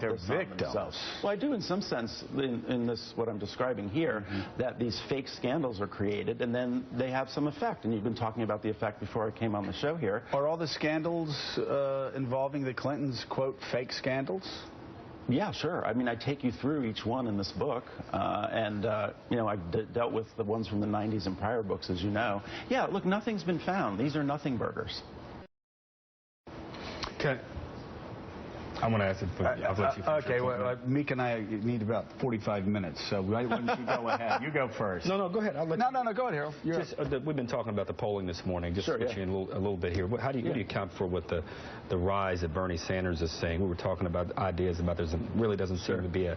they're victims. Well, I do in some sense in this, what I'm describing here, that these fake scandals are created and then they have some effect. And you've been talking about the effect before I came on the show here. Are all the scandals involving the Clintons, quote, fake scandals? Yeah, sure. I mean, I take you through each one in this book, you know, I've dealt with the ones from the 90s and prior books, as you know. Yeah, look, nothing's been found. These are nothing burgers. Okay. I want to ask it, but I'll let you finish. Okay, well, Meek and I need about 45 minutes, so why don't you go ahead? You go first. No, go ahead. I'll let no, go ahead, Harold. We've been talking about the polling this morning, just switching a little bit here. How do you account for what the rise that Bernie Sanders is saying? We were talking about ideas about there really doesn't seem to be a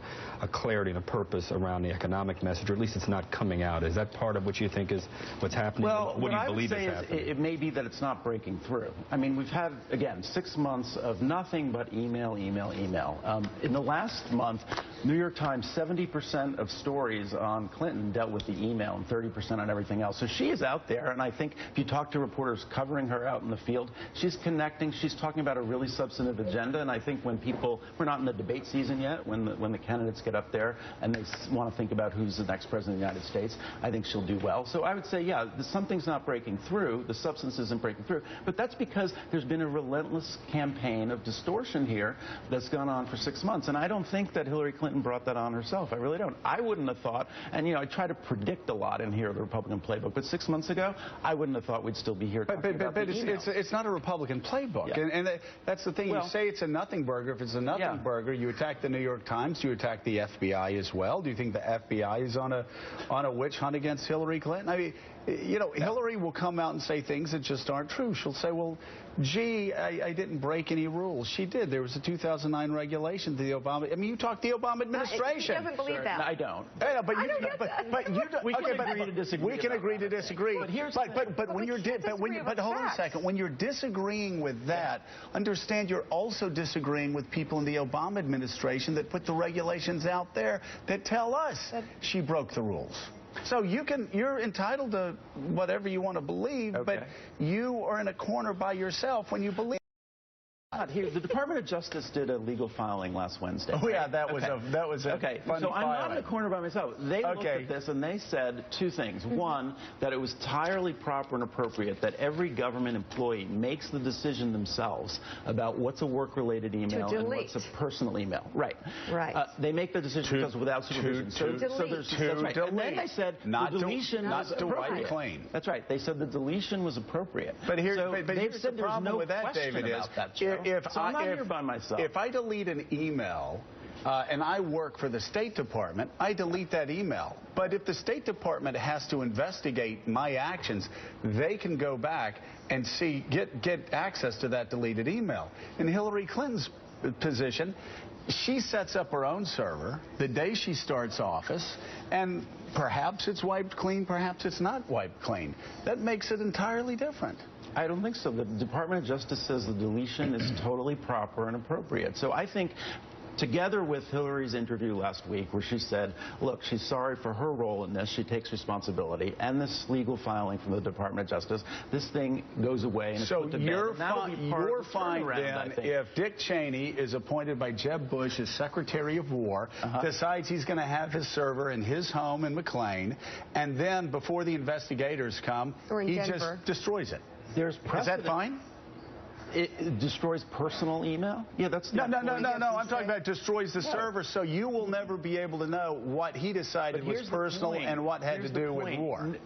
clarity and a purpose around the economic message, or at least it's not coming out. Is that part of what you think is what's happening? Well, what do you believe is happening? It may be that it's not breaking through. I mean, we've had, again, 6 months of nothing but email. In the last month, New York Times, 70% of stories on Clinton dealt with the email and 30% on everything else. So she is out there, and I think if you talk to reporters covering her out in the field, she's connecting, she's talking about a really substantive agenda, and I think when people, we're not in the debate season yet, when the candidates get up there and they want to think about who's the next president of the United States, I think she'll do well. So I would say, yeah, something's not breaking through, the substance isn't breaking through, but that's because there's been a relentless campaign of distortion here that's gone on for 6 months, and I don't think that Hillary Clinton brought that on herself. I really don't. I wouldn't have thought, and you know, I try to predict a lot in here, the Republican playbook, but 6 months ago, I wouldn't have thought we'd still be here talking about the email. It's not a Republican playbook, and that's the thing. Well, you say it's a nothing burger. If it's a nothing burger, you attack the New York Times, you attack the FBI as well. Do you think the FBI is on a witch hunt against Hillary Clinton? I mean, you know, Hillary will come out and say things that just aren't true. She'll say, well, gee, I didn't break any rules. She did. There was a 2009 regulation to the Obama. I mean, you talk the Obama administration. He doesn't believe that. No, I don't. Yeah, but I don't get that. But you don't. We can agree to disagree. We can agree to disagree. But when you're hold on a second. When you're disagreeing with that, understand you're also disagreeing with people in the Obama administration that put the regulations out there that tell us she broke the rules. So you're entitled to whatever you want to believe, but you are in a corner by yourself when you believe. Here, the Department of Justice did a legal filing last Wednesday. Oh yeah, that was a okay. Funny so I'm not filing. in a corner by myself. They looked at this and they said two things. One, that it was entirely proper and appropriate that every government employee makes the decision themselves about what's a work-related email and what's a personal email. Right. They make the decision because without supervision. So there's right. And then they said the deletion was appropriate. Clean. That's right. They said the deletion was appropriate. But here's the problem with that, David, is I'm not here by myself. If I delete an email and I work for the State Department, I delete that email. But if the State Department has to investigate my actions, they can go back and get access to that deleted email. In Hillary Clinton's position, she sets up her own server the day she starts office, and perhaps it's wiped clean, perhaps it's not wiped clean. That makes it entirely different. I don't think so. The Department of Justice says the deletion is totally proper and appropriate. So I think, together with Hillary's interview last week where she said, look, she's sorry for her role in this, she takes responsibility, and this legal filing from the Department of Justice, this thing goes away. And so you're fine then if Dick Cheney is appointed by Jeb Bush as Secretary of War, decides he's going to have his server in his home in McLean, and then before the investigators come, he just destroys it. There's precedent. Is that fine? It destroys personal email? Yeah, that's no. I'm talking about destroys the server, so you will never be able to know what he decided was personal and what had to do with war.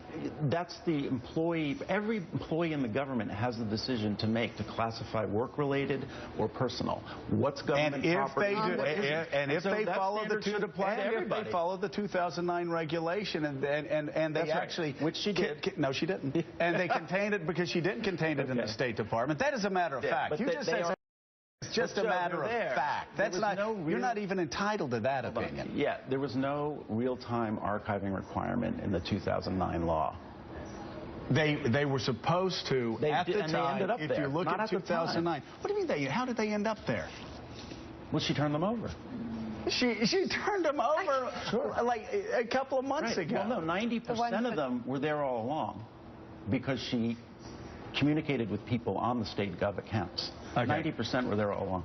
That's the employee. Every employee in the government has the decision to make to classify work-related or personal. What's government property? And if they follow the 2009 regulation and they actually, which she did. No, she didn't. And they contained it because she didn't contain it in the State Department. That is a matter of fact. But you just said it's just a matter of fact. That's not. You're not even entitled to that opinion. Yeah, there was no real-time archiving requirement in the 2009 law. They were supposed to at the time. If you look at 2009, what do you mean how did they end up there? Well, she turned them over. She turned them over like a couple of months ago. Well, no, 90% of them were there all along because she communicated with people on the state gov accounts. 90% were there all along.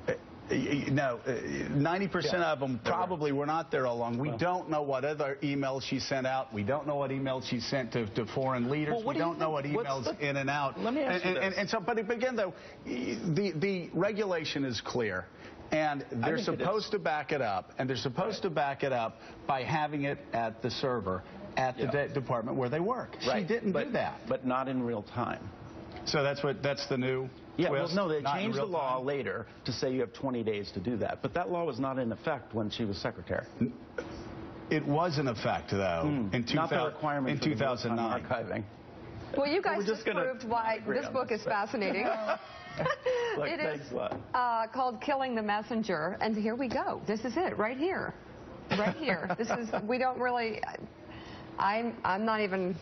No, 90% of them probably were not there all along. We don't know what other emails she sent out. We don't know what emails she sent to foreign leaders. We don't know what emails in and out. Let me ask you this. And so, but again, though, the regulation is clear. And they're supposed to back it up, and they're supposed to back it up by having it at the server at the department where they work. She didn't do that. But not in real time. So that's the new Yeah, twist? well, no, they Not changed the in real law time? later to say you have 20 days to do that. But that law was not in effect when she was secretary. It was in effect, though, not the requirement in for the 2009. archiving. Well, you guys just proved why this book is fascinating. Look, it is thanks, called Killing the Messenger, and here we go. This is it, right here. Right here. This is, we don't really, I'm not even...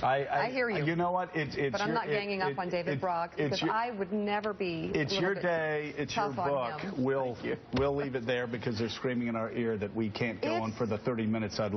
I hear you. You know what? But I'm not ganging up on David Brock, because I would never be. It's your day. It's your book. Him. We'll leave it there because they're screaming in our ear that we can't go on for the 30 minutes I'd